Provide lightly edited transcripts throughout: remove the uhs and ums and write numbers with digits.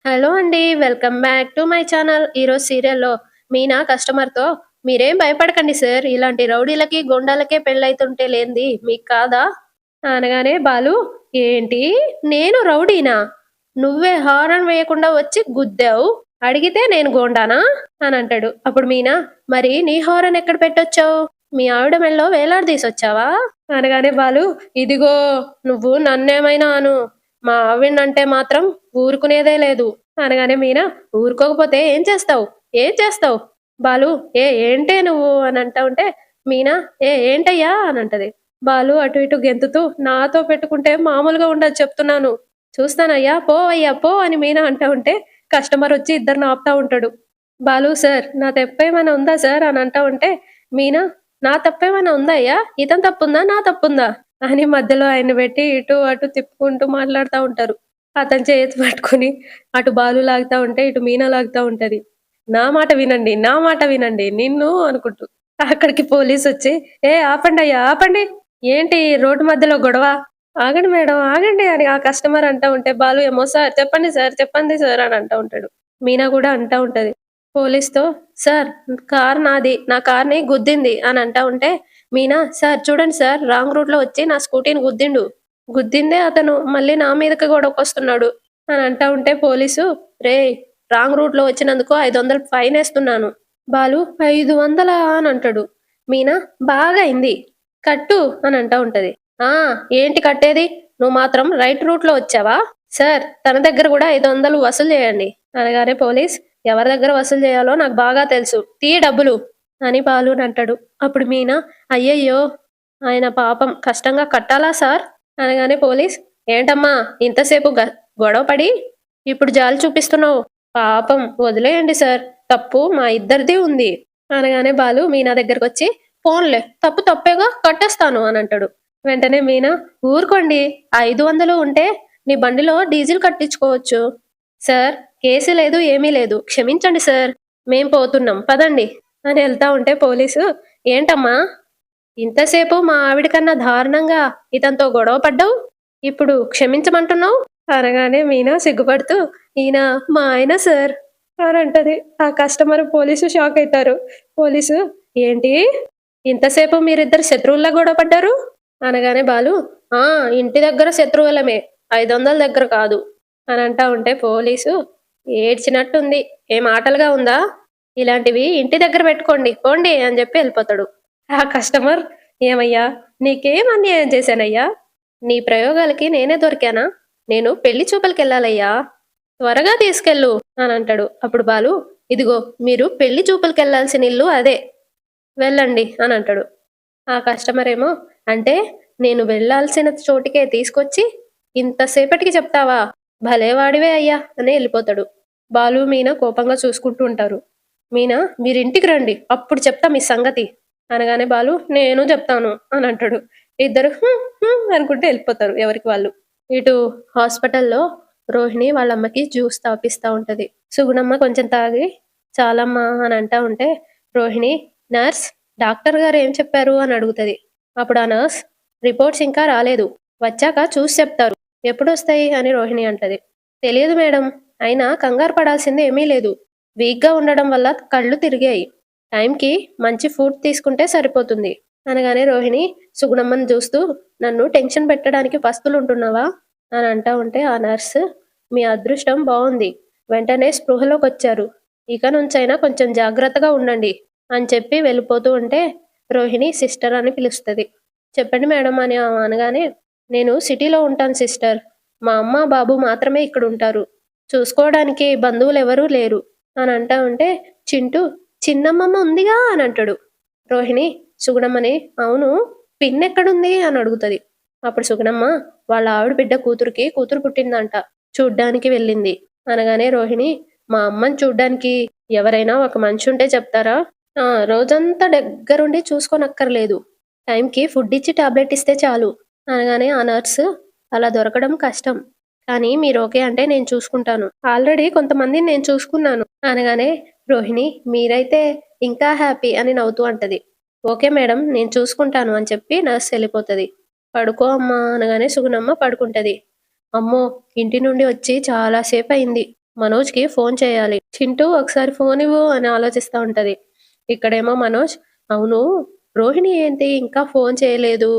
Hello అండి. Welcome back to my channel. ఈరోజు సీరియల్‌లో మీనా కస్టమర్‌తో "మీరేం భయపడకండి సార్. ఇలాంటి రౌడీలకి, గుండాలకే పెళ్లయితుంటే లేంది మీకు కాదా?" అనగానే బాలు "ఏంటి? నేను రౌడీనా? నువ్వే హారన్ వేయకుండా వచ్చి గుద్దావు. అడిగితే నేను గూండానా?" అనంటాడు. అప్పుడు మీనా "మరి నీ హారన్ ఎక్కడ పెట్టొచ్చావు? మీ ఆవిడ మెడలో వేలాడదీసొచ్చావా?" అనగానే బాలు "ఇదిగో నువ్వు నన్నేమైనా అను. మా ఆవిడనంటే మాత్రం ఊరుకునేదే లేదు." అనగానే మీనా "ఊరుకోకపోతే ఏం చేస్తావు? ఏం చేస్తావు?" బాలు ఏంటే నువ్వు అని అంటా ఉంటే మీనా ఏంటయ్యా అని అంటది. బాలు అటు ఇటు గెంతుతూ నాతో పెట్టుకుంటే మామూలుగా ఉండదు చెప్తున్నాను. చూస్తానయ్యా పో అయ్యా పో అని మీనా అంటా ఉంటే కస్టమర్ వచ్చి ఇద్దరిని ఆపుతా ఉంటాడు. బాలు సార్ నా తప్పేమైనా ఉందా సార్ అని అంటా ఉంటే మీనా నా తప్పేమైనా ఉందా అయ్యా? ఇతని తప్పుందా? నా తప్పుందా? అని మధ్యలో ఆయన్ని పెట్టి ఇటు అటు తిప్పుకుంటూ మాట్లాడుతా ఉంటారు. అతని చేతి పట్టుకొని అటు బాలు లాగుతా ఉంటే, ఇటు మీనా లాగుతా ఉంటది. నా మాట వినండి, నా మాట వినండి నిన్ను అనుకుంటూ. అక్కడికి పోలీసొచ్చి ఆపండయ్యా ఆపండి. ఏంటి రోడ్డు మధ్యలో గొడవ? ఆగండి మేడం ఆగండి అని ఆ కస్టమర్ అంటా ఉంటే బాలు ఏమో సార్ చెప్పండి సార్, చెప్పండి సార్ అని అంటా ఉంటాడు. మీనా గూడా అంటా ఉంటది. పోలీస్‌తో సార్ కారు నాది. నా కార్‌ని గుద్దింది అని అంటా ఉంటే మీనా సార్ చూడండి సార్ రాంగ్ రూట్‌లో వచ్చి నా స్కూటీని గుద్దిండు. గుద్దిందే అతను మళ్ళీ నా మీదకి గొడవకొస్తున్నాడు అని అంటా ఉంటే పోలీసు రేయ్ రాంగ్ రూట్‌లో వచ్చినందుకు 500 ఫైనేస్తున్నాను. బాలు 500 అని అంటాడు. మీనా బాగా అయింది. కట్టు అని అంటా ఉంటది. ఆ! ఏంటి కట్టేది? నువ్వు మాత్రం రైట్ రూట్‌లో వచ్చావా? సార్ తన దగ్గర గూడా 500 వసూలు చేయండి. అనగానే పోలీస్ ఎవరి దగ్గర వసూలు చేయాలో నాకు బాగా తెలుసు. డబ్బులు అని బాలునంటాడు. అప్పుడు మీనా అయ్యయ్యో! ఆయన పాపం కష్టంగా కట్టాలా సార్? అనగానే పోలీస్ ఏంటమ్మా ఇంతసేపు గొడవ పడి ఇప్పుడు జాలి చూపిస్తున్నావు? పాపం వదిలేయండి సార్. తప్పు మా ఇద్దరిది ఉంది. అనగానే బాలు మీనా దగ్గరకొచ్చి పోన్లే తప్పు తప్పేగా కట్టేస్తాను అని అంటాడు. వెంటనే మీనా ఊరుకోండి 500 ఉంటే నీ బండిలో డీజిల్ కట్టించుకోవచ్చు. సార్ కేసు లేదు ఏమీ లేదు. క్షమించండి సార్. మేం పోతున్నాం పదండి అని ఎళ్తా ఉంటే పోలీసు ఏంటమ్మా ఇంతసేపు మా ఆవిడ కన్నా దారుణంగా ఇతనితో గొడవ పడ్డావు. ఇప్పుడు క్షమించమంటున్నావు? అనగానే మీనా సిగ్గుపడుతూ ఈయన మా ఆయన సార్ అని అంటది. ఆ కస్టమర్ పోలీసు షాక్ అయితారు. పోలీసు ఏంటి? ఇంతసేపు మీరిద్దరు శత్రువుల్లా గొడవ పడ్డారు? అనగానే బాలు ఆ! ఇంటి దగ్గర శత్రువులమే. 500 దగ్గర కాదు. అని అంటా ఉంటే పోలీసు ఏడ్చినట్టుంది. ఏం ఆటలుగా ఉందా? ఇలాంటివి ఇంటి దగ్గర పెట్టుకోండి. పోండి అని జెప్పి ఎళ్ళిపోతాడు. ఆ కస్టమర్ ఏమయ్యా! నీకేం అన్యాయం చేశానయ్యా? నీ ప్రయోగాలకి నేనే దొరికానా? నేను పెళ్లి చూపులకెళ్ళాలయ్యా! త్వరగా తీసుకెళ్ళు అనంటాడు. అప్పుడు బాలు ఇదిగో మీరు పెళ్లి చూపులకెళ్ళాల్సిన ఇల్లు అదే. వెళ్ళండి అనంటాడు. ఆ కస్టమరేమో అంటే నేను వెళ్ళాల్సిన చోటికే తీసుకొచ్చి ఇంతసేపటికి చెప్తావా? భలే వాడివే అయ్యా! అని ఎళ్ళిపోతాడు. బాలు, మీనా కోపంగా చూసుకుంటూ ఉంటారు. మీనా మీరింటికి రండి. అప్పుడు చెప్తా మీ సంగతి. అనగానే బాలు నేను చెప్తాను అనంటాడు. ఇద్దరు హ్మ్. హ్మ్. అనుకుంటూ ఎళ్ళిపోతారు ఎవరికి వాళ్ళు. ఇటు హాస్పిటల్‌లో రోహిణి వాళ్ళమ్మకి జ్యూస్ తాపిస్తా ఉంటది. సుగుణమ్మ కొంచెం తాగి చాలమ్మా అని అంటా ఉంటే రోహిణి నర్స్ డాక్టర్ గారు ఏం చెప్పారు అని అడుగుతది. అప్పుడు ఆ నర్స్ రిపోర్ట్స్ ఇంకా రాలేదు. వచ్చాక చూసి చెప్తారు. ఎప్పుడొస్తాయి అని రోహిణి అంటది. తెలియదు మేడం. అయినా కంగారు పడాల్సింది ఏమీ లేదు. వీక్‌గా ఉండడం వల్ల కళ్ళు తిరిగాయి. టైంకి మంచి ఫుడ్ తీసుకుంటే సరిపోతుంది. అనగానే రోహిణి సుగుణమ్మని చూస్తూ నన్ను టెన్షన్ పెట్టడానికి పస్తులుంటున్నావా? అని అంటా ఉంటే ఆ నర్స్ మీ అదృష్టం బావుంది. వెంటనే స్పృహలోకొచ్చారు. ఇక నుంచైనా కొంచెం జాగ్రత్తగా ఉండండి అని చెప్పి వెళ్ళిపోతూ ఉంటే రోహిణి సిస్టర్ అని పిలుస్తది. చెప్పండి మేడం అని ఆమె అనగానే నేను సిటీలో ఉంటాను సిస్టర్. మా అమ్మ, బాబు మాత్రమే ఇక్కడుంటారు. చూసుకోవడానికి బంధువులెవరూ లేరు అని అంటా ఉంటే చింటూ చిన్నమ్మమ్మ ఉందిగా అని అంటాడు. రోహిణి సుగుణమ్మని అవును పిన్నెక్కడుంది అని అడుగుతది. అప్పుడు సుగుణమ్మ వాళ్ళ ఆవిడ బిడ్డ కూతురికి కూతురు పుట్టిందంట. చూడ్డానికి వెళ్ళింది. అనగానే రోహిణి మా అమ్మని చూడ్డానికి ఎవరైనా ఒక మనిషి ఉంటే చెప్తారా? ఆ! రోజంతా దగ్గరుండి చూసుకోనక్కర్లేదు. టైంకి ఫుడ్ ఇచ్చి టాబ్లెట్ ఇస్తే చాలు. అనగానే ఆ నర్సు అలా దొరకడం కష్టం. కానీ మీరు ఓకే అంటే నేను చూసుకుంటాను. ఆల్రెడీ కొంతమందిని నేను చూసుకున్నాను. అనగానే రోహిణి మీరైతే ఇంకా హ్యాపీ అని నవ్వుతూ అంటది. ఓకే మేడం నేను చూసుకుంటాను అని చెప్పి నర్స్ ఎళ్ళిపోతది. పడుకో అమ్మా అనగానే సుగుణమ్మ పడుకుంటది. అమ్మో! ఇంటి నుండి వచ్చి చాలా సేపయింది. మనోజ్కి ఫోన్ చేయాలి. చింటూ ఒకసారి ఫోన్ ఇవ్వు అని ఆలోచిస్తా ఉంటది. ఇక్కడేమో మనోజ్, అవును రోహిణి ఏంటి ఇంకా ఫోన్ చేయలేదు,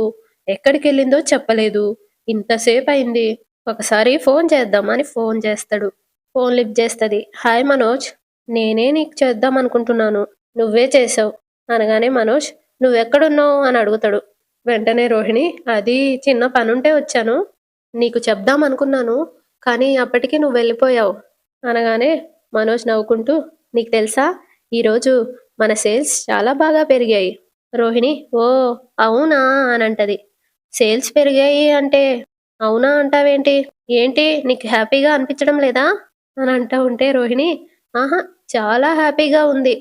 ఎక్కడికెళ్ళిందో చెప్పలేదు, ఇంతసేపు అయింది, ఒకసారి ఫోన్ చేద్దాం అని ఫోన్ చేస్తాడు. ఫోన్ లిఫ్ట్ చేస్తది. హాయ్ మనోజ్, నేనే నీకు చేద్దాం అనుకుంటున్నాను, నువ్వే చేసావు అనగానే మనోజ్, నువ్వెక్కడున్నావు అని అడుగుతాడు. వెంటనే రోహిణి, అది చిన్న పనుంటే వచ్చాను, నీకు చెప్దాం అనుకున్నాను, కానీ అప్పటికి నువ్వు వెళ్ళిపోయావు అనగానే మనోజ్ నవ్వుకుంటూ, నీకు తెలుసా ఈరోజు మన సేల్స్ చాలా బాగా పెరిగాయి. రోహిణి, ఓ అవునా అని అంటది. సేల్స్ పెరిగాయి అంటే అవునా అంటావేంటి, ఏంటి నీకు హ్యాపీగా అనిపించడం లేదా అని అంటా ఉంటే రోహిణి, ఆహా చాలా హ్యాపీగా ఉంది,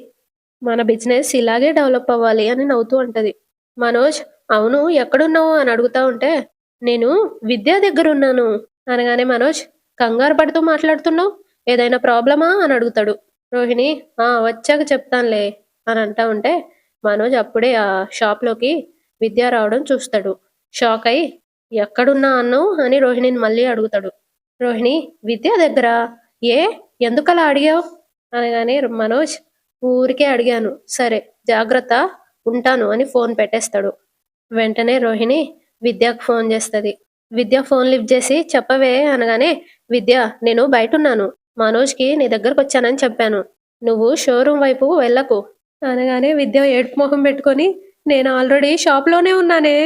మన బిజినెస్ ఇలాగే డెవలప్ అవ్వాలి అని నవ్వుతూ ఉంటది. మనోజ్, అవును ఎక్కడున్నావు అని అడుగుతా ఉంటే, నేను విద్యా దగ్గరున్నాను అనగానే మనోజ్, కంగారు పడుతూ మాట్లాడుతున్నావు, ఏదైనా ప్రాబ్లమా అని అడుగుతాడు. రోహిణి, వచ్చాక చెప్తానులే అని అంటా ఉంటే మనోజ్ అప్పుడే ఆ షాప్లోకి విద్య రావడం చూస్తాడు. షాక్ అయి, ఎక్కడున్నా అన్నావు అని రోహిణిని మళ్ళీ అడుగుతాడు. రోహిణి, విద్య దగ్గర, ఏ ఎందుకలా అడిగావు అనగానే మనోజ్, ఊరికే అడిగాను, సరే జాగ్రత్త, ఉంటాను అని ఫోన్ పెట్టేస్తాడు. వెంటనే రోహిణి విద్యకు ఫోన్ చేస్తది. విద్య ఫోన్ లిఫ్ట్ చేసి, చెప్పవే అనగానే, విద్య, నేను బయటున్నాను, మనోజ్కి నీ దగ్గరకు వచ్చానని చెప్పాను, నువ్వు షోరూమ్ వైపు వెళ్ళకు అనగానే విద్య ఏడుపు మొహం పెట్టుకొని, నేను ఆల్రెడీ షాప్లోనే ఉన్నానే,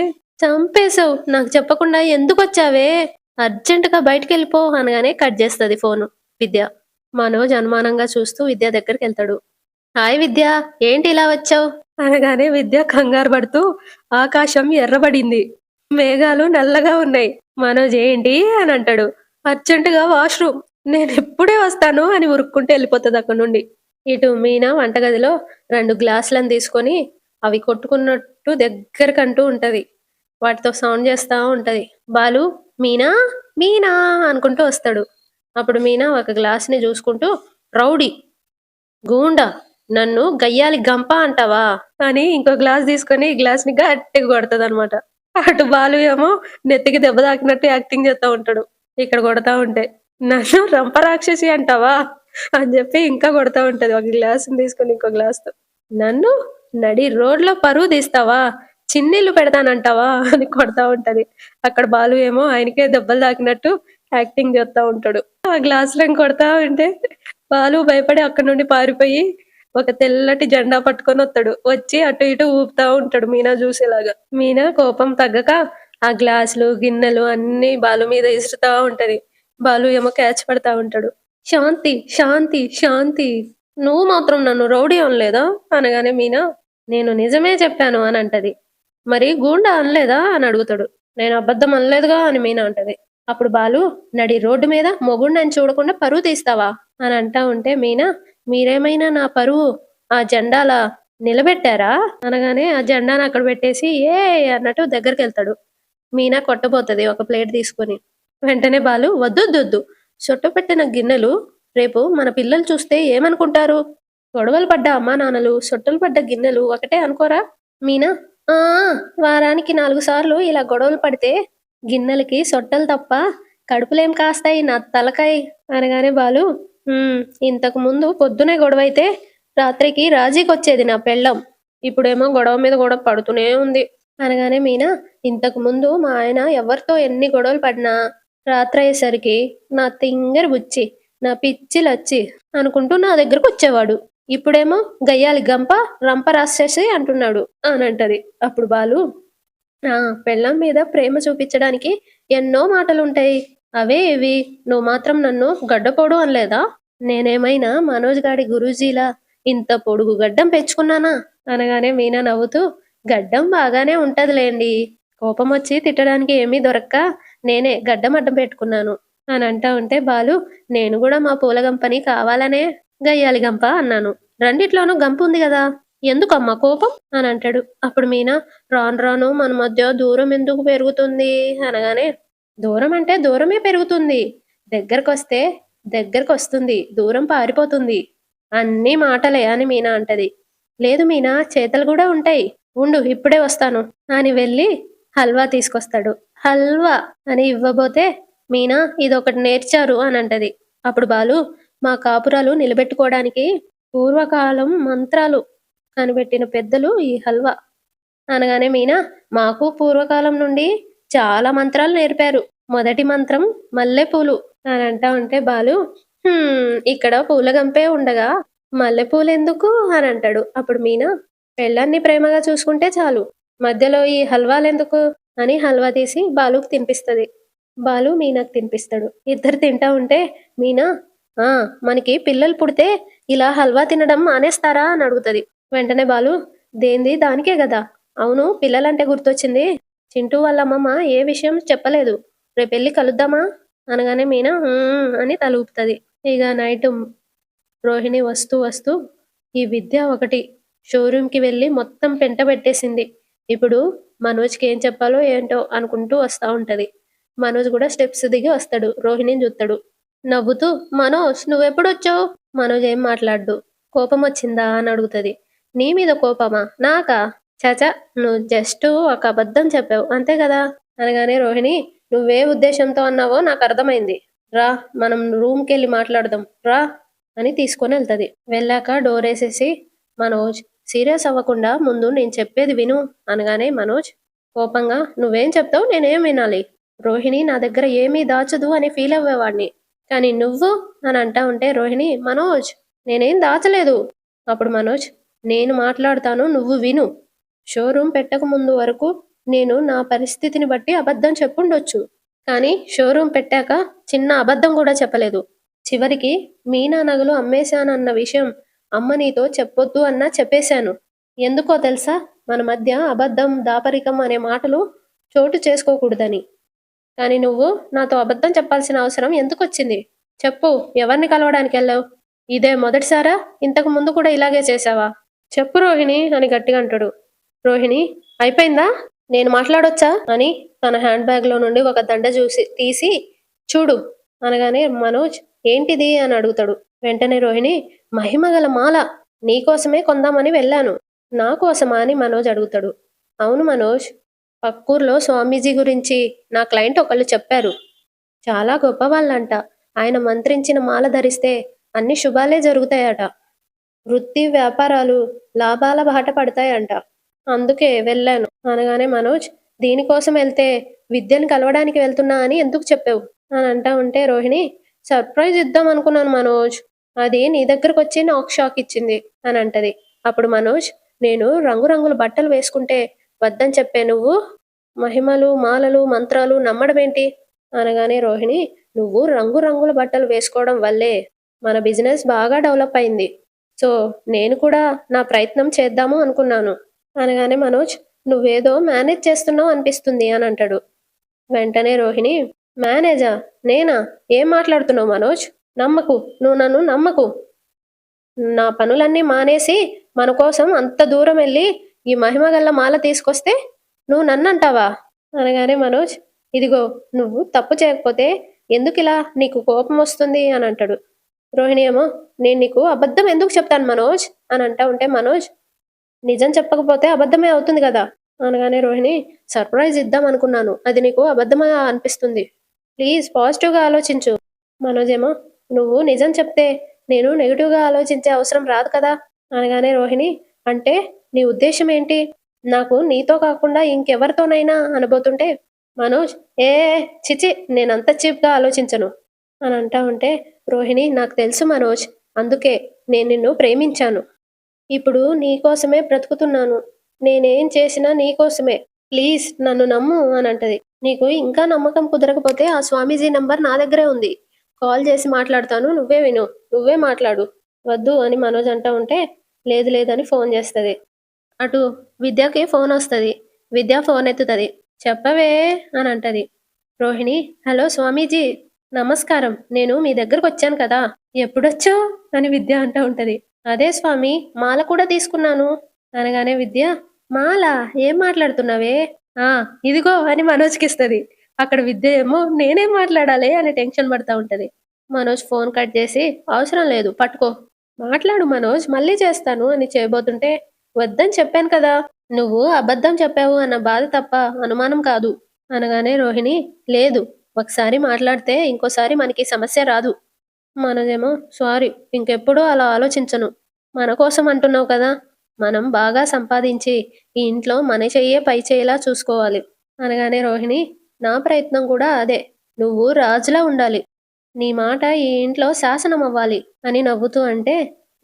చంపేశావు, నాకు చెప్పకుండా ఎందుకు వచ్చావే, అర్జెంటుగా బయటికి వెళ్ళిపో అనగానే కట్ చేస్తుంది ఫోను విద్య. మనోజ్ అనుమానంగా చూస్తూ విద్య దగ్గరికి వెళ్తాడు. హాయ్ విద్య, ఏంటి ఇలా వచ్చావు అనగానే విద్య కంగారు పడుతూ, ఆకాశం ఎర్రబడింది, మేఘాలు నల్లగా ఉన్నాయి. మనోజ్, ఏంటి అని అంటాడు. అర్జెంటుగా వాష్రూమ్, నేను ఎప్పుడే వస్తాను అని ఉరుక్కుంటూ వెళ్ళిపోతుంది అక్కడ నుండి. ఇటు మీనా వంటగదిలో 2 గ్లాసులను తీసుకొని అవి కొట్టుకున్నట్టు దగ్గరకంటూ ఉంటది. వాటితో సౌండ్ చేస్తా ఉంటది. బాలు, మీనా మీనా అనుకుంటూ వస్తాడు. అప్పుడు మీనా ఒక గ్లాస్ని చూసుకుంటూ, రౌడీ, గూండా, నన్ను గయ్యాలి గంప అంటావా అని ఇంకో గ్లాస్ తీసుకొని ఈ గ్లాస్ ని గట్టిగా కొడతది అనమాట. అటు బాలు ఏమో నెత్తికి దెబ్బ తాకినట్టు యాక్టింగ్ చేస్తా ఉంటాడు. ఇక్కడ కొడతా ఉంటే, నన్ను రంప రాక్షసి అంటావా అని చెప్పి ఇంకా కొడతా ఉంటది ఒక గ్లాస్ తీసుకొని ఇంకో గ్లాస్ తో. నన్ను నడి రోడ్లో పరువు తీస్తావా, చిన్నిళ్ళు పెడతానంటావా అని కొడతా ఉంటది. అక్కడ బాలు ఏమో ఆయనకే దెబ్బలు తాకినట్టు యాక్టింగ్ చేస్తా ఉంటాడు. ఆ గ్లాసులను కొడతా ఉంటే బాలు భయపడి అక్కడి నుండి పారిపోయి ఒక తెల్లటి జెండా పట్టుకొని వస్తాడు. వచ్చి అటు ఇటు ఊపుతా ఉంటాడు మీనా చూసేలాగా. మీనా కోపం తగ్గక ఆ గ్లాసులు గిన్నెలు అన్ని బాలు మీద ఇసురుతా ఉంటది. బాలు ఏమో క్యాచ్ పడతా ఉంటాడు. శాంతి శాంతి శాంతి, నువ్వు మాత్రం నన్ను రౌడీ అనలేదా అనగానే మీనా, నేను నిజమే చెప్పాను అని అంటది. మరి గూండా అనలేదా అని అడుగుతాడు. నేను అబద్ధం అనలేదుగా అని మీనా అంటది. అప్పుడు బాలు, నడి రోడ్డు మీద మొగుడిని చూడకుండా పరువు తీస్తావా అని అంటా ఉంటే మీనా, మీరేమైనా నా పరువు ఆ జెండాలా నిలబెట్టారా అనగానే ఆ జెండాను అక్కడ పెట్టేసి ఏ అన్నట్టు దగ్గరికి వెళ్తాడు. మీనా కొట్టబోతది ఒక ప్లేట్ తీసుకొని. వెంటనే బాలు, వద్దొద్దొద్దు, చుట్టు పెట్టిన గిన్నెలు రేపు మన పిల్లలు చూస్తే ఏమనుకుంటారు, గొడవలు పడ్డ అమ్మా నాన్నలు సొట్టులు పడ్డ గిన్నెలు ఒకటే అనుకోరా. మీనా, ఆ వారానికి 4 సార్లు ఇలా గొడవలు పడితే గిన్నెలకి సొట్టలు తప్ప కడుపులేం కాస్తాయి నా తలకాయ్ అనగానే బాలు, ఇంతకు ముందు పొద్దునే గొడవైతే రాత్రికి రాజీకొచ్చేది నా పెళ్ళం, ఇప్పుడేమో గొడవ మీద గొడవ పడుతూనే ఉంది అనగానే మీనా, ఇంతకు ముందు మా ఆయన ఎవరితో ఎన్ని గొడవలు పడినా రాత్రి అయ్యేసరికి నా తింగరి బుచ్చి, నా పిచ్చిలచ్చి అనుకుంటూ నా దగ్గరకు వచ్చేవాడు, ఇప్పుడేమో గయ్యాలి గంప రంప రాసేసి అంటున్నాడు అని అంటది. అప్పుడు బాలు, పెళ్ళాం మీద ప్రేమ చూపించడానికి ఎన్నో మాటలుంటాయి, అవే ఇవి, నువ్వు మాత్రం నన్ను గడ్డపోడు అనలేదా, నేనేమైనా మనోజ్ గాడి గురూజీలా ఇంత పొడుగు గడ్డం పెంచుకున్నానా అనగానే మీనా నవ్వుతూ, గడ్డం బాగానే ఉంటదిలేండి, కోపం వచ్చి తిట్టడానికి ఏమీ దొరక్క నేనే గడ్డం అడ్డం పెట్టుకున్నాను అని అంటా ఉంటే బాలు, నేను కూడా మా పూల గంపని కావాలనే గయ్యాలి గంప అన్నాను, రెండిట్లోనూ గంప ఉంది కదా, ఎందుకమ్మా కోపం అని అంటాడు. అప్పుడు మీనా, రాను రాను మన మధ్య దూరం ఎందుకు పెరుగుతుంది అనగానే, దూరం అంటే దూరమే పెరుగుతుంది, దగ్గరకొస్తే దగ్గరకొస్తుంది, దూరం పారిపోతుంది, అన్నీ మాటలే అని మీనా అంటది. లేదు మీనా, చేతలు కూడా ఉంటాయి, ఉండు ఇప్పుడే వస్తాను అని వెళ్ళి హల్వా తీసుకొస్తాడు. హల్వా అని ఇవ్వబోతే మీనా, ఇదొకటి నేర్చారు అని అంటది. అప్పుడు బాలు, మా కాపురాలు నిలబెట్టుకోవడానికి పూర్వకాలం మంత్రాలు కనిపెట్టిన పెద్దలు ఈ హల్వా. అనగానే మీనా, మాకు పూర్వకాలం నుండి చాలా మంత్రాలు నేర్పారు. మొదటి మంత్రం మల్లెపూలు అని అంటా ఉంటే బాలు, ఇక్కడ పూల గంపే ఉండగా మల్లెపూలెందుకు అని అంటాడు. అప్పుడు మీనా, పెళ్ళాన్ని ప్రేమగా చూసుకుంటే చాలు, మధ్యలో ఈ హల్వాలెందుకు అని హల్వా తీసి బాలుకు తినిపిస్తది. బాలు మీనాకు తినిపిస్తాడు. ఇద్దరు తింటా ఉంటే మీనా, ఆ మనకి పిల్లలు పుడితే ఇలా హల్వా తినడం మానేస్తారా అని అడుగుతది. వెంటనే బాలు, దేంది దానికే గదా. అవును, పిల్లలంటే గుర్తొచ్చింది. చింటూ వాళ్ళ అమ్మమ్మ ఏ విషయం చెప్పలేదు. రేపెళ్ళి కలుద్దామా అనగానే మీనా అని తల ఊపుతది. ఇక నైట్ రోహిణి వస్తూ వస్తూ ఈ విద్య ఒకటి షోరూమ్కి వెళ్ళి మొత్తం పెంట పెట్టేసింది. ఇప్పుడు మనోజ్కి ఏం చెప్పాలో ఏంటో అనుకుంటూ వస్తా ఉంటది. మనోజ్ కూడా స్టెప్స్ దిగి వస్తాడు. రోహిణిని చూస్తాడు. నవ్వుతూ, మనోజ్ నువ్వెప్పుడొచ్చావు? మనోజ్ ఏం మాట్లాడు. కోపం వచ్చిందా అని అడుగుతది. నీ మీద కోపమా? నాకా? చాచా, నువ్వు జస్ట్ ఒక అబద్ధం చెప్పావు అంతే కదా అనగానే రోహిణి, నువ్వే ఉద్దేశంతో అన్నావో నాకు అర్థమైంది. రా, మనం రూమ్కి వెళ్ళి మాట్లాడదాం రా అని తీసుకొని వెళ్తది. వెళ్ళాక డోర్ వేసేసి, మనోజ్ సీరియస్ అవ్వకుండా ముందు నేను చెప్పేది విను అనగానే మనోజ్ కోపంగా, నువ్వేం చెప్తావు నేనేం వినాలి? రోహిణి నా దగ్గర ఏమీ దాచదు అని ఫీల్ అవ్వేవాడిని, కానీ నువ్వు అని అంటా ఉంటే రోహిణి, మనోజ్ నేనేం దాచలేదు. అప్పుడు మనోజ్, నేను మాట్లాడతాను, నువ్వు విను. షోరూమ్ పెట్టక ముందు వరకు నేను నా పరిస్థితిని బట్టి అబద్ధం చెప్పుండొచ్చు, కానీ షోరూమ్ పెట్టాక చిన్న అబద్ధం కూడా చెప్పలేదు. చివరికి మీనా నగలు అమ్మేశానన్న విషయం అమ్మ నీతో చెప్పొద్దు అన్నా చెప్పేశాను. ఎందుకో తెలుసా? మన మధ్య అబద్ధం దాపరికం అనే మాటలు చోటు చేసుకోకూడదని. కానీ నువ్వు నాతో అబద్ధం చెప్పాల్సిన అవసరం ఎందుకు వచ్చింది? చెప్పు, ఎవరిని కలవడానికి వెళ్ళావు? ఇదే మొదటిసారా? ఇంతకు ముందు కూడా ఇలాగే చేశావా? చెప్పు రోహిణి అని గట్టిగా అంటాడు. రోహిణి, అయిపోయిందా? నేను మాట్లాడొచ్చా అని తన హ్యాండ్ బ్యాగ్లో నుండి ఒక దండ తీసి చూడు అనగానే మనోజ్ ఏంటిది అని అడుగుతాడు. వెంటనే రోహిణి, మహిమగల మాల, నీకోసమే కొందామని వెళ్ళాను. నా కోసమా అని మనోజ్ అడుగుతాడు. అవును మనోజ్, పక్కూర్లో స్వామీజీ గురించి నా క్లయింట్ ఒకళ్ళు చెప్పారు. చాలా గొప్ప వాళ్ళంట. ఆయన మంత్రించిన మాల ధరిస్తే అన్ని శుభాలే జరుగుతాయట. వృత్తి వ్యాపారాలు లాభాల బాట పడతాయంట. అందుకే వెళ్ళాను అనగానే మనోజ్, దీనికోసం వెళ్తే విద్యను కలవడానికి వెళ్తున్నా అని ఎందుకు చెప్పావు అని అంటా ఉంటే రోహిణి, సర్ప్రైజ్ ఇద్దాం అనుకున్నాను మనోజ్, అది నీ దగ్గరకు వచ్చి నాకు షాక్ ఇచ్చింది అని అంటది. అప్పుడు మనోజ్, నేను రంగురంగుల బట్టలు వేసుకుంటే వద్దని చెప్పే నువ్వు మహిమలు మాలలు మంత్రాలు నమ్మడమేంటి అనగానే రోహిణి, నువ్వు రంగురంగుల బట్టలు వేసుకోవడం వల్లే మన బిజినెస్ బాగా డెవలప్ అయింది. సో నేను కూడా నా ప్రయత్నం చేద్దాము అనుకున్నాను అనగానే మనోజ్, నువ్వేదో మేనేజ్ చేస్తున్నావు అనిపిస్తుంది అని అంటాడు. వెంటనే రోహిణి, మేనేజా? నేనా? ఏం మాట్లాడుతున్నావు మనోజ్? నమ్మకు, నువ్వు నన్ను నమ్మకు. నా పనులన్నీ మానేసి మన కోసం అంత దూరం వెళ్ళి ఈ మహిమగల్ల మాల తీసుకొస్తే నువ్వు నన్నంటావా అనగానే మనోజ్, ఇదిగో నువ్వు తప్పు చేయకపోతే ఎందుకిలా నీకు కోపం వస్తుంది అని అంటాడు. రోహిణి ఏమో, నేను నీకు అబద్ధం ఎందుకు చెప్తాను మనోజ్ అని అంటా ఉంటే మనోజ్, నిజం చెప్పకపోతే అబద్ధమే అవుతుంది కదా అనగానే రోహిణి, సర్ప్రైజ్ ఇద్దాం అనుకున్నాను, అది నీకు అబద్ధమే అనిపిస్తుంది, ప్లీజ్ పాజిటివ్గా ఆలోచించు. మనోజ్ ఏమో, నువ్వు నిజం చెప్తే నేను నెగిటివ్గా ఆలోచించే అవసరం రాదు కదా అనగానే రోహిణి, అంటే నీ ఉద్దేశం ఏంటి? నాకు నీతో కాకుండా ఇంకెవరితోనైనా అనబోతుంటే మనోజ్, ఏ చిచి, నేనంత చీప్గా ఆలోచించను అని అంటా ఉంటే రోహిణి, నాకు తెలుసు మనోజ్, అందుకే నేను నిన్ను ప్రేమించాను. ఇప్పుడు నీకోసమే బ్రతుకుతున్నాను. నేనేం చేసినా నీకోసమే. ప్లీజ్ నన్ను నమ్ము అని అంటది. నీకు ఇంకా నమ్మకం కుదరకపోతే ఆ స్వామీజీ నంబర్ నా దగ్గరే ఉంది. కాల్ చేసి మాట్లాడతాను, నువ్వే విను, నువ్వే మాట్లాడు. వద్దు అని మనోజ్ అంటా ఉంటే లేదు లేదని ఫోన్ చేస్తుంది. అటు విద్యకి ఫోన్ వస్తుంది. విద్య ఫోన్ ఎత్తుతుంది. చెప్పవే అని అంటది. రోహిణి, హలో స్వామీజీ, నమస్కారం, నేను మీ దగ్గరకు వచ్చాను కదా. ఎప్పుడొచ్చావు అని విద్య అంటూ ఉంటది. అదే స్వామి, మాల కూడా తీసుకున్నాను అనగానే విద్య, మాల? ఏం మాట్లాడుతున్నావే? ఇదిగో అని మనోజ్కి ఇస్తుంది. అక్కడ విద్య ఏమో నేనేం మాట్లాడాలి అని టెన్షన్ పడతా ఉంటది. మనోజ్ ఫోన్ కట్ చేసి, అవసరం లేదు పట్టుకో, మాట్లాడు మనోజ్, మళ్ళీ చేస్తాను అని చేయబోతుంటే వద్దని చెప్పాను కదా, నువ్వు అబద్ధం చెప్పావు అన్న బాధ తప్ప అనుమానం కాదు అనగానే రోహిణి, లేదు, ఒకసారి మాట్లాడితే ఇంకోసారి మనకి సమస్య రాదు. మనదేమో సారీ ఇంకెప్పుడూ అలా ఆలోచించను. మన కోసం అంటున్నావు కదా! మనం బాగా సంపాదించి ఈ ఇంట్లో మన చెయ్యే పై చేయేలా చూసుకోవాలి. అనగానే రోహిణి నా ప్రయత్నం కూడా అదే. నువ్వు రాజులా ఉండాలి. నీ మాట ఈ ఇంట్లో శాసనం అవ్వాలి అని నవ్వుతూ అంటే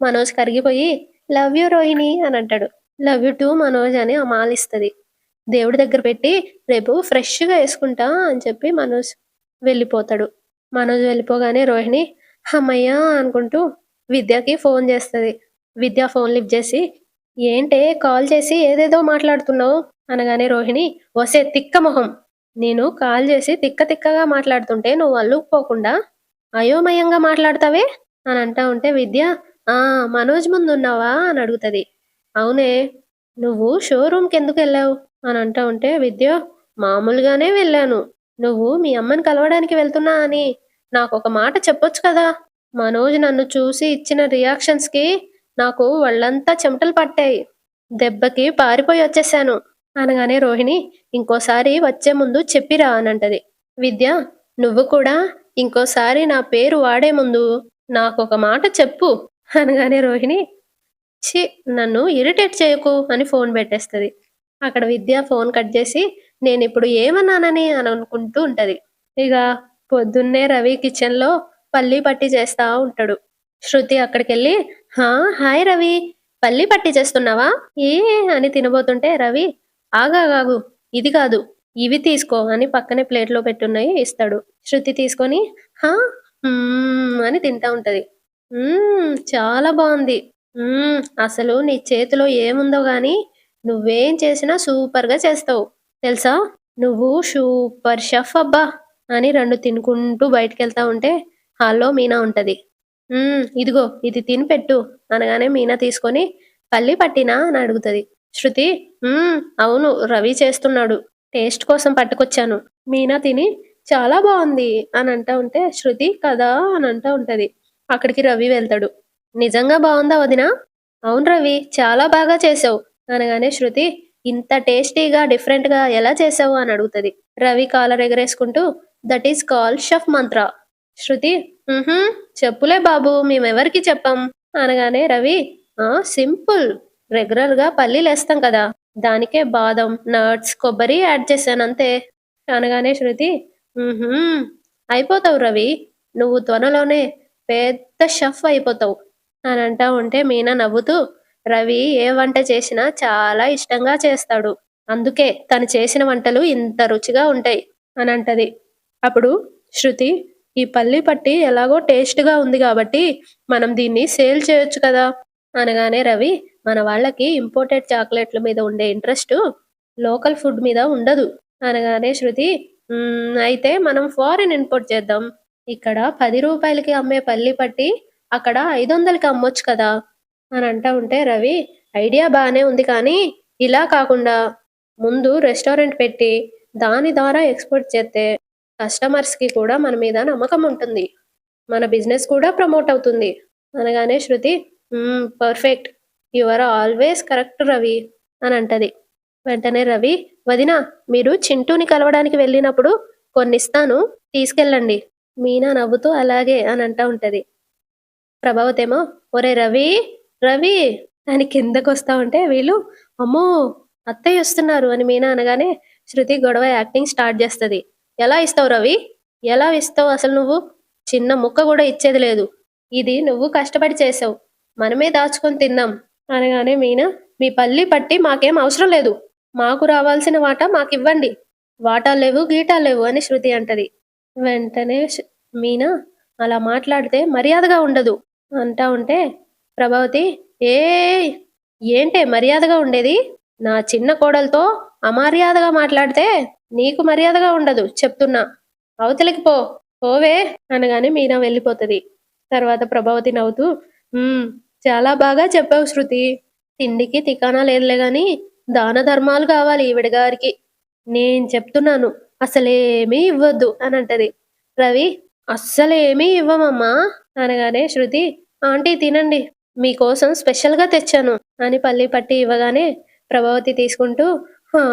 మనోజ్ కరిగిపోయి లవ్ యూ రోహిణి అని అంటాడు. లవ్ యూ టూ మనోజ్ అని మాలిస్తది. దేవుడి దగ్గర పెట్టి రేపు ఫ్రెష్‌గా యేసుకుంటా అని చెప్పి మనోజ్ వెళ్ళిపోతాడు. మనోజ్ వెళ్ళిపోగానే రోహిణి హమ్మయ్య! అనుకుంటూ విద్యకి ఫోన్ చేస్తది. విద్య ఫోన్ లిఫ్ట్ చేసి ఏంటే కాల్ చేసి ఏదేదో మాట్లాడుతున్నావు? అనగానే రోహిణి ఒసే తిక్క మొహం! నేను కాల్ చేసి తిక్క తిక్కగా మాట్లాడుతుంటే నువ్వు అల్లుకుపోకుండా అయోమయంగా మాట్లాడతావే? అని అంటా ఉంటే విద్య ఆ! మనోజ్ ముందున్నావా? అని అడుగుతది. అవునే. నువ్వు షోరూమ్‌కెందుకెళ్ళావు? అని అంటా ఉంటే విద్య మామూలుగానే వెళ్ళాను. నువ్వు మీ అమ్మని కలవడానికి వెళ్తున్నా అని నాకొక మాట చెప్పొచ్చు కదా! మనోజ్ నన్ను చూసి ఇచ్చిన రియాక్షన్స్‌కి నాకు ఒళ్ళంతా చెమటలు పట్టాయి. దెబ్బకి పారిపోయొచ్చేశాను. అనగానే రోహిణి ఇంకోసారి వచ్చే ముందు చెప్పిరా అనంటది. విద్య నువ్వు కూడా ఇంకోసారి నా పేరు వాడే ముందు నాకొక మాట చెప్పు. అనగానే రోహిణి ఛీ! నన్ను ఇరిటేట్ చేయకు అని ఫోన్ పెట్టేస్తది. అక్కడ విద్య ఫోన్ కట్ జేసి నేనిప్పుడు ఏమన్నానని అని అనుకుంటూ ఉంటది. ఇక పొద్దున్నే రవి కిచెన్‌లో పల్లీ పట్టి చేస్తా ఉంటాడు. శృతి అక్కడికెళ్ళి హా! హాయ్ రవి. పల్లీ పట్టి చేస్తున్నావా? ఏ అని తినబోతుంటే రవి ఆగాగాగు ఇది కాదు. ఇవి తీసుకో అని పక్కనే ప్లేట్‌లో పెట్టున్నయి ఇస్తాడు. శృతి తీసుకొని హా! అని తింటా ఉంటది. చాలా బావుంది. అసలు నీ చేతిలో ఏముందో గానీ, నువ్వేం చేసినా సూపర్‌గా చేస్తావు. తెలుసా? నువ్వు సూపర్ షెఫ్ అబ్బా! అని 2 తినుకుంటూ బయటికెళ్తా ఉంటే, హాల్‌లో మీనా ఉంటది. ఇదిగో ఇది తిని పెట్టు అనగానే మీనా తీసుకొని, పల్లి పట్టినా అని అడుగుతది. శృతి అవును. రవి చేస్తున్నాడు. టేస్ట్ కోసం పట్టుకొచ్చాను. మీనా తిని చాలా బావుంది అని అంటా ఉంటే, శృతి కదా! అని అంటా ఉంటది. అక్కడికి రవి వెళ్తాడు. నిజంగా బావుందా వదినా? అవును రవి. చాలా బాగా చేశావు. అనగానే శృతి ఇంత టేస్టీగా, డిఫరెంట్‌గా ఎలా చేశావు అని అడుగుతది. రవి కాలర్ ఎగరేసుకుంటూ that is called chef Mantra. Shruti హుహు. చెప్పులే బాబు మేమెవరికీ చెప్పం. అనగానే రవి సింపుల్. రెగ్యులర్‌గా పల్లీలేస్తాం కదా! దానికే బాదం, నట్స్, కొబ్బరి యాడ్ చేశానంతే. అనగానే శృతి హుహు. అయిపోతావు రవి. నువ్వు త్వరలోనే పెద్ద షెఫ్ అయిపోతావు. అని అంటా ఉంటే మీనా నవ్వుతూ రవి ఏ వంట చేసినా చాలా ఇష్టంగా చేస్తాడు. అందుకే తను చేసిన వంటలు ఇంత రుచిగా ఉంటాయి అని అంటది. అప్పుడు శృతి ఈ పల్లి పట్టి ఎలాగో టేస్ట్‌గా ఉంది గాబట్టి మనం దీన్ని సేల్ చేయొచ్చు కదా! అనగానే రవి మన వాళ్ళకి ఇంపోర్టెడ్ చాక్లెట్‌ల మీద ఉండే ఇంట్రెస్టు లోకల్ ఫుడ్ మీద ఉండదు. అనగానే శృతి అయితే మనం ఫారెన్ ఇంపోర్ట్ చేద్దాం. ఇక్కడ రూ. 10కి అమ్మే పల్లి పట్టి అక్కడ 500కి అమ్మొచ్చు కదా! అని అంటా ఉంటే రవి ఐడియా బానే ఉంది కానీ ఇలా కాకుండా ముందు రెస్టారెంట్ పెట్టి దాని ద్వారా ఎక్స్‌పోర్ట్ చేత్తే కస్టమర్స్‌కి కూడా మన మీద నమ్మకం ఉంటుంది. మన బిజినెస్ కూడా ప్రమోట్ అవుతుంది. అనగానే Shruti perfect. You are always correct Ravi అని అంటది. వెంటనే రవి వదినా మీరు చింటూని కలవడానికి వెళ్ళినప్పుడు కొన్నిస్తాను తీసుకెళ్ళండి. మీనా నవ్వుతూ అలాగే అని అంటా ఉంటది. ప్రభావతేమో ఒరేయ్ రవి! రవి! అని కిందకొస్తా ఉంటే వీళ్ళు అమ్మో! అత్తయ్యొస్తున్నారు అని మీనా అనగానే శృతి గొడవ యాక్టింగ్ స్టార్ట్ జేస్తది. ఎలా ఇస్తావు రవి? ఎలా ఇస్తావు అసలు నువ్వు? చిన్న ముక్క గూడా ఇచ్చేది లేదు. ఇది నువ్వు కష్టపడి చేసావు. మనమే దాచుకొని తిన్నాం. అనగానే మీనా మీ పల్లి పట్టి మాకేం అవసరం లేదు. మాకు రావాల్సిన వాటా మాకివ్వండి. వాటాలు లేవు, గీటాలు లేవు అని శృతి అంటది. వెంటనే మీనా అలా మాట్లాడితే మర్యాదగా ఉండదు. అంటా ఉంటే ప్రభావతి ఏయ్! ఏంటే మర్యాదగా ఉండేది? నా చిన్న కోడలతో అమర్యాదగా మాట్లాడితే నీకు మర్యాదగా ఉండదు చెప్తున్నా. అవతలికి పో. పోవే అనగానే మీనా వెళ్ళిపోతది. తర్వాత ప్రభావతి నవ్వుతూ హ్మ్. చాలా బాగా చెప్పావు శృతి. తిండికి తికానా లేదులే గాని దాన ధర్మాలు కావాలి ఈవిడ గారికి. నేను చెప్తున్నాను అసలేమీ ఇవ్వొద్దు అనంటది. రవి అస్సలేమీ ఇవ్వమమ్మా అనగానే శృతి ఆంటీ తినండి. మీకోసం స్పెషల్‌గా తెచ్చాను అని పల్లి పట్టి ఇవ్వగానే ప్రభావతి తీసుకుంటూ హా!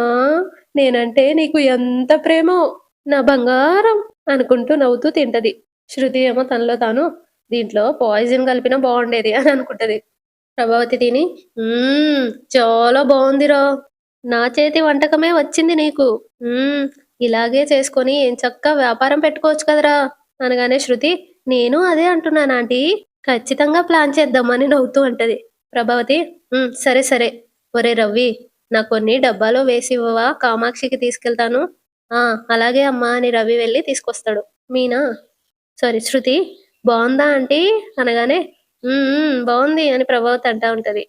నేనంటే నీకు ఎంత ప్రేమో నా బంగారం అనుకుంటూ నవ్వుతూ తింటది. శృతి ఏమో తనలో తాను దీంట్లో పాయిజన్ కలిపినా బాగుండేది అని అనుకుంటది. ప్రభావతి తిని "హ్మ్. చాలా బావుందిరా! నా చేతి వంటకమే వచ్చింది నీకు. హ్మ్. ఇలాగే చేసుకొని ఎంచక్కా వ్యాపారం పెట్టుకోవచ్చు కదరా!" అనగానే శృతి "నేను అదే అంటున్నాను ఆంటీ. ఖచ్చితంగా ప్లాన్ చేద్దాం" అని నవ్వుతూ అంటది. ప్రభావతి సరే సరే. ఒరేయ్ రవి నాకు కొన్ని డబ్బాలో వేసి ఇవ్వవా? కామాక్షికి తీసుకెళ్తాను." "ఆ! అలాగే అమ్మా" అని రవి వెళ్లి తీసుకొస్తాడు. మీనా శృతి "బావుందా ఆంటీ?" అనగానే బావుంది" అని ప్రభావతి అంటా ఉంటది.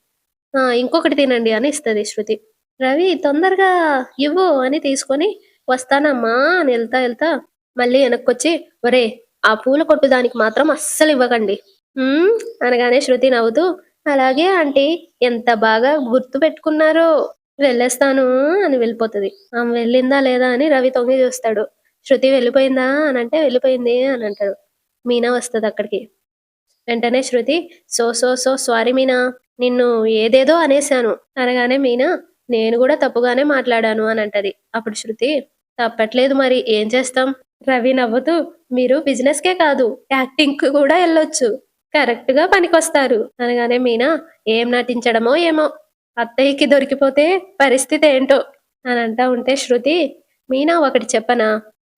"ఆ! ఇంకొకటి తినండి" అని ఇస్తది శృతి. "రవి తొందరగా ఇవ్వు" అని తీసుకొని "వస్తానమ్మా" అని ఎళ్తా మళ్ళీ ఎనక్కొచ్చి "ఒరేయ్! ఆ పూల కొట్టు దానికి మాత్రం అస్సలివ్వకండి." "హ్మ్" అనగానే శృతి నవ్వుతూ "అలాగే ఆంటీ ఎంత బాగా గుర్తుపెట్టుకున్నారో. వెళ్ళొస్తాను" అని వెళ్ళిపోతది. ఆమె వెళ్ళిందా లేదా అని రవి తొంగి చూస్తాడు. "శృతి వెళ్ళిపోయిందా?" అనంటే "వెళ్ళిపోయింది" అనంటాడు. మీనా వస్తదక్కడికి. వెంటనే శృతి సో సారీ మీనా. నిన్ను ఏదేదో అనేశాను. అనగానే మీనా నేను గూడా తప్పుగానే మాట్లాడాను అనంటది. అప్పుడు శృతి తప్పట్లేదు మరి ఏం చేస్తాం? రవి నవ్వుతూ మీరు బిజినెస్‌కే కాదు యాక్టింగ్‌కి కూడా ఎళ్ళొచ్చు. కరెక్ట్‌గా పనికొస్తారు. అనగానే మీనా ఏం నటించడమో ఏమో! అత్తయ్యకి దొరికిపోతే పరిస్థితేంటో! అనంటా ఉంటే శృతి మీనా ఒకటి చెప్పనా?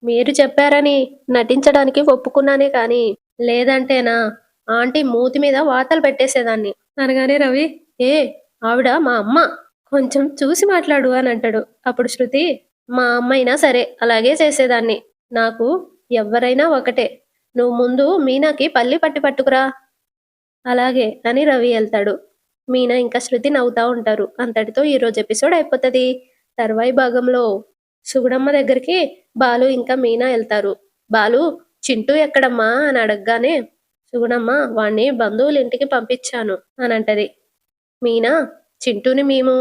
మీరు చెప్పారని నటించడానికి ఒప్పుకున్నానే కానీ లేదంటేనా ఆంటీ మూతి మీద వాతలు పెట్టేసేదాన్ని. అనగానే రవి ఏ ఆవిడ మా అమ్మ. కొంచెం చూసి మాట్లాడు అని అంటాడు. అప్పుడు శృతి మా అమ్మైనా సరే అలాగే చేసేదాన్ని. నాకు ఎవ్వరైనా ఒకటే. నువ్వు ముందు మీనాకి పల్లి పట్టి పట్టుకురా. అలాగే అని రవి ఎళ్తాడు. మీనా ఇంకా శృతి నవ్వుతా ఉంటారు. అంతటితో ఈరోజు ఎపిసోడ్ అయిపోతది. తర్వాయి భాగంలో సుగుణమ్మ దగ్గరికి బాలు ఇంకా మీనా ఎళ్తారు. బాలు చింటూ ఎక్కడమ్మా అని అడగగానే సుగుణమ్మ వాణ్ణి బంధువుల ఇంటికి పంపించాను అనంటది. మీనా చింటూని మేము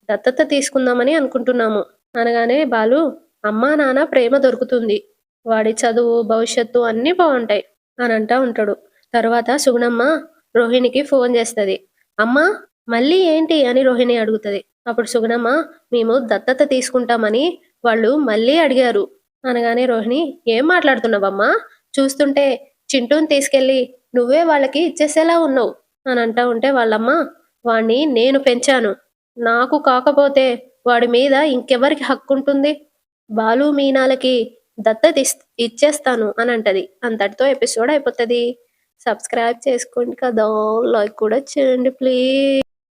దత్తత తీసుకుందామని అనుకుంటున్నాము అనగానే బాలు అమ్మా నాన్న ప్రేమ దొరుకుతుంది. వాడి చదువు భవిష్యత్తు అన్నీ బావుంటాయి అని అంటా ఉంటాడు. తర్వాత సుగుణమ్మ రోహిణికి ఫోన్ చేస్తది. అమ్మా మళ్ళీ ఏంటి అని రోహిణి అడుగుతది. అప్పుడు సుగుణమ్మ మేము దత్తత తీసుకుంటామని వాళ్ళు మళ్ళీ అడిగారు అనగానే రోహిణి ఏం మాట్లాడుతున్నావమ్మా? చూస్తుంటే చింటూని తీసుకెళ్ళి నువ్వే వాళ్ళకి ఇచ్చేసేలా ఉన్నావు అని అంటా ఉంటే వాళ్ళమ్మ వాణ్ణి నేను పెంచాను. నాకు కాకపోతే వాడి మీద ఇంకెవరికి హక్కుంటుంది? బాలు, మీనాలకి దత్తత ఇచ్చేస్తాను అనంటది. అంతటితో ఎపిసోడ్ అయిపోతది. సబ్స్క్రైబ్ చేసుకోండి కదా! లైక్ కూడా చేయండి ప్లీజ్.